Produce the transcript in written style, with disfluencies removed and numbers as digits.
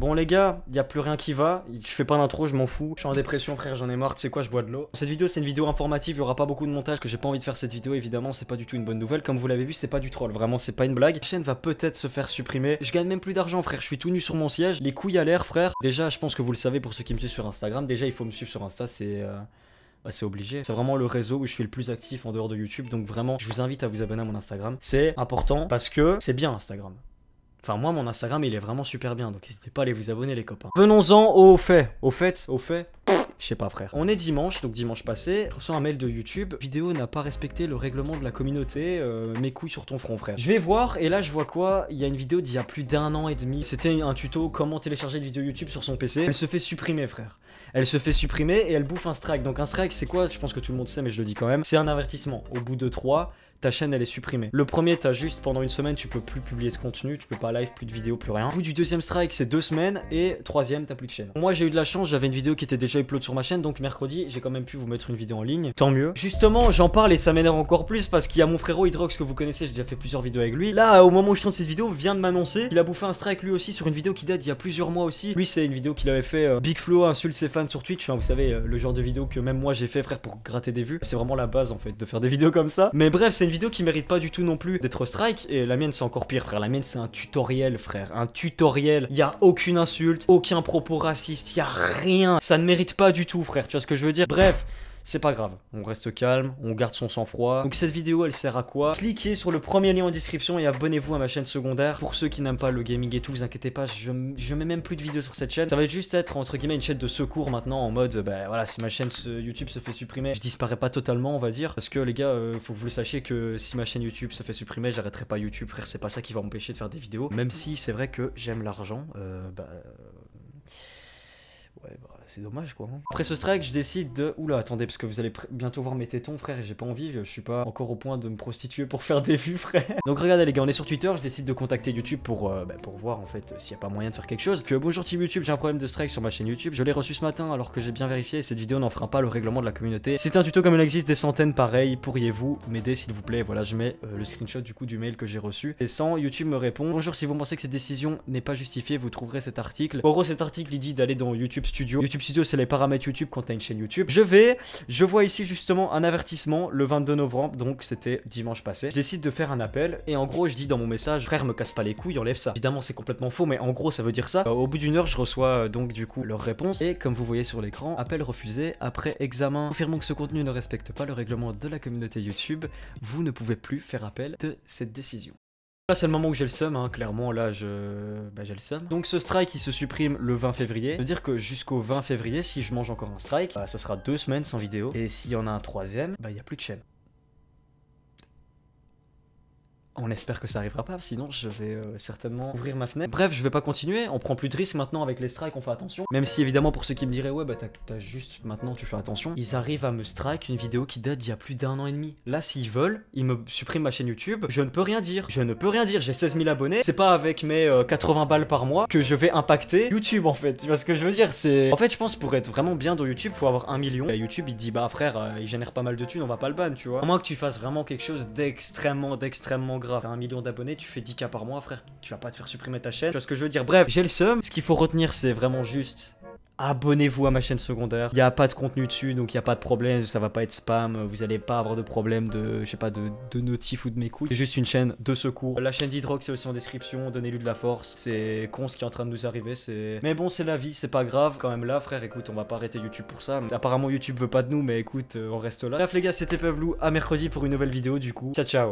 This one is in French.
Bon les gars, y a plus rien qui va. Je fais pas d'intro, je m'en fous. Je suis en dépression frère, j'en ai marre, tu sais quoi, je bois de l'eau. Cette vidéo c'est une vidéo informative, il y aura pas beaucoup de montage, que j'ai pas envie de faire cette vidéo évidemment, c'est pas du tout une bonne nouvelle. Comme vous l'avez vu, c'est pas du troll, vraiment c'est pas une blague. La chaîne va peut-être se faire supprimer. Je gagne même plus d'argent frère, je suis tout nu sur mon siège, les couilles à l'air frère. Déjà, je pense que vous le savez pour ceux qui me suivent sur Instagram, déjà il faut me suivre sur Insta, c'est obligé. C'est vraiment le réseau où je suis le plus actif en dehors de YouTube, donc vraiment je vous invite à vous abonner à mon Instagram. C'est important parce que c'est bien Instagram. Enfin moi mon Instagram il est vraiment super bien, donc n'hésitez pas à aller vous abonner les copains. Venons-en au fait. Au fait. Je sais pas frère. On est dimanche, donc dimanche passé, je reçois un mail de YouTube. Vidéo n'a pas respecté le règlement de la communauté, mes couilles sur ton front frère. Je vais voir et là je vois quoi? Il y a une vidéo d'il y a plus d'1 an et demi. C'était un tuto comment télécharger une vidéo YouTube sur son PC. Elle se fait supprimer frère. Elle se fait supprimer et elle bouffe un strike. Donc un strike c'est quoi? Je pense que tout le monde sait mais je le dis quand même. C'est un avertissement. Au bout de 3, ta chaîne elle est supprimée. Le premier t'as juste pendant une semaine tu peux plus publier de contenu, tu peux pas live, plus de vidéos, plus rien. Au bout du deuxième strike c'est 2 semaines et troisième t'as plus de chaîne. Moi j'ai eu de la chance, j'avais une vidéo qui était déjà upload sur ma chaîne, donc mercredi j'ai quand même pu vous mettre une vidéo en ligne. Tant mieux. Justement j'en parle et ça m'énerve encore plus parce qu'il y a mon frérot Hydrox que vous connaissez, j'ai déjà fait plusieurs vidéos avec lui. Là au moment où je tourne cette vidéo vient de m'annoncer qu'il a bouffé un strike lui aussi sur une vidéo qui date d'il y a plusieurs mois aussi. Lui c'est une vidéo qu'il avait fait Big Flo insulte ses fans sur Twitch, enfin, vous savez le genre de vidéo que même moi j'ai fait frère pour gratter des vues. C'est vraiment la base en fait de faire des vidéos comme ça. Mais bref c'est une vidéo qui mérite pas du tout non plus d'être strike et la mienne c'est encore pire frère. La mienne c'est un tutoriel frère, un tutoriel. Il y a aucune insulte, aucun propos raciste, il y a rien. Ça ne mérite pas du tout frère, tu vois ce que je veux dire? Bref. C'est pas grave, on reste calme, on garde son sang-froid. Donc cette vidéo elle sert à quoi? Cliquez sur le premier lien en description et abonnez-vous à ma chaîne secondaire. Pour ceux qui n'aiment pas le gaming et tout, vous inquiétez pas, je mets même plus de vidéos sur cette chaîne. Ça va juste être entre guillemets une chaîne de secours maintenant en mode bah voilà, si ma chaîne YouTube se fait supprimer, je disparais pas totalement on va dire. Parce que les gars, faut que vous le sachiez que si ma chaîne YouTube se fait supprimer, j'arrêterai pas YouTube frère, c'est pas ça qui va m'empêcher de faire des vidéos. Même si c'est vrai que j'aime l'argent, ouais, bah, c'est dommage quoi. Après ce strike, je décide de... Oula, attendez, parce que vous allez bientôt voir mes tétons, frère, et j'ai pas envie, je suis pas encore au point de me prostituer pour faire des vues, frère. Donc regardez les gars, on est sur Twitter, je décide de contacter YouTube pour voir en fait s'il y a pas moyen de faire quelque chose. Que bonjour team YouTube, j'ai un problème de strike sur ma chaîne YouTube, je l'ai reçu ce matin alors que j'ai bien vérifié, et cette vidéo n'enfreint pas le règlement de la communauté. C'est un tuto comme il existe des centaines pareil, pourriez-vous m'aider s'il vous plaît? Voilà, je mets le screenshot du coup du mail que j'ai reçu. Et sans, YouTube me répond, bonjour, si vous pensez que cette décision n'est pas justifiée, vous trouverez cet article. En gros cet article il dit d'aller dans YouTube Studio. YouTube Studio c'est les paramètres YouTube quand t'as une chaîne YouTube. Je vois ici justement un avertissement le 22 novembre, donc c'était dimanche passé. Je décide de faire un appel et en gros je dis dans mon message, frère me casse pas les couilles, enlève ça. Évidemment c'est complètement faux mais en gros ça veut dire ça. Au bout d'une heure je reçois donc du coup leur réponse et comme vous voyez sur l'écran, appel refusé après examen. Confirmons que ce contenu ne respecte pas le règlement de la communauté YouTube. Vous ne pouvez plus faire appel de cette décision. Là c'est le moment où j'ai le seum, hein, clairement là j'ai le seum. Donc ce strike il se supprime le 20 février. Ça veut dire que jusqu'au 20 février, si je mange encore un strike, ça sera 2 semaines sans vidéo. Et s'il y en a un troisième, il n'y a plus de chaîne. On espère que ça arrivera pas, sinon je vais certainement ouvrir ma fenêtre. Bref, je vais pas continuer, on prend plus de risques maintenant avec les strikes, on fait attention. Même si évidemment pour ceux qui me diraient ouais bah t'as juste maintenant tu fais attention. Ils arrivent à me strike une vidéo qui date d'il y a plus d'1 an et demi. Là s'ils veulent, ils me suppriment ma chaîne YouTube, je ne peux rien dire. Je ne peux rien dire, j'ai 16 000 abonnés. C'est pas avec mes 80 balles par mois que je vais impacter YouTube en fait. Tu vois ce que je veux dire? C'est... En fait je pense pour être vraiment bien dans YouTube, faut avoir 1 million. Et YouTube il dit bah frère, il génère pas mal de thunes, on va pas le ban tu vois. À moins que tu fasses vraiment quelque chose d'extrêmement grave. 1 million d'abonnés, tu fais 10K par mois, frère, tu vas pas te faire supprimer ta chaîne. Tu vois ce que je veux dire? Bref, j'ai le seum. Ce qu'il faut retenir, c'est vraiment juste... Abonnez-vous à ma chaîne secondaire. Il n'y a pas de contenu dessus, donc il n'y a pas de problème. Ça va pas être spam. Vous allez pas avoir de problème de, je sais pas, de notif ou de mes couilles. C'est juste une chaîne de secours. La chaîne d'Hydrox, c'est aussi en description. Donnez-lui de la force. C'est con ce qui est en train de nous arriver. Mais bon, c'est la vie, c'est pas grave. Quand même là, frère, écoute, on va pas arrêter YouTube pour ça. Apparemment, YouTube veut pas de nous, mais écoute, on reste là. Bref, les gars, c'était Pavlou. À mercredi pour une nouvelle vidéo, du coup. Ciao, ciao.